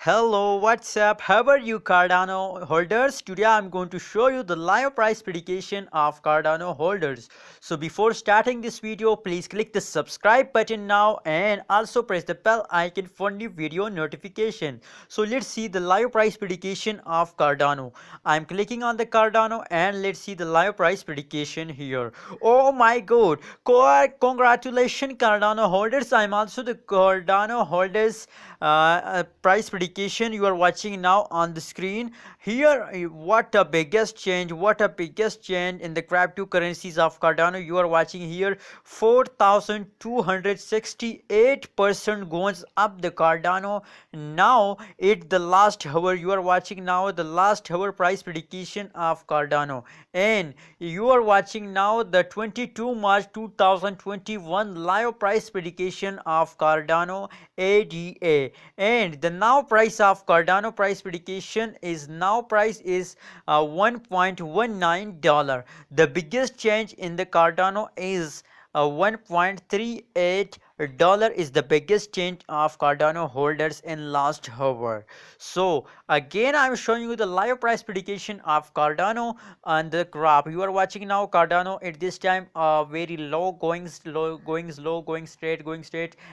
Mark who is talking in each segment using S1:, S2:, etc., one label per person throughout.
S1: Hello, what's up? How are you, Cardano holders? Today I'm going to show you the live price prediction of Cardano holders. So before starting this video, please click the subscribe button now and also press the bell icon for new video notification. So let's see the live price prediction of Cardano. I'm clicking on the Cardano and let's see the live price prediction here. Oh my god! Congratulations, Cardano holders. I'm also the Cardano holders price prediction you are watching now on the screen here. What a biggest change in the cryptocurrencies of Cardano you are watching here. 4268% goes up the Cardano. Now it the last hour you are watching now, the last hour price prediction of Cardano, and you are watching now the 22 March 2021 live price prediction of Cardano ADA. And the now price of Cardano price prediction is now price is $1.19. The biggest change in the Cardano is 1.38 dollar is the biggest change of Cardano holders in last hour. So again I'm showing you the live price prediction of Cardano on the graph. You are watching now Cardano at this time very low, going slow, going slow, going straight,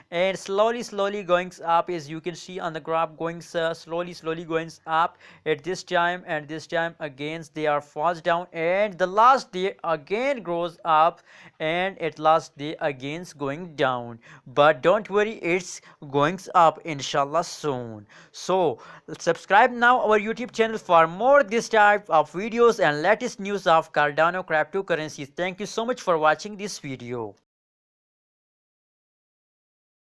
S1: and slowly going up, as you can see on the graph, going slowly going up at this time, and this time again they are falls down, and the last day again grows up, and at last day again going down. But don't worry, it's going up inshallah soon. So subscribe now our YouTube channel for more this type of videos and latest news of Cardano cryptocurrencies. Thank you so much for watching this video.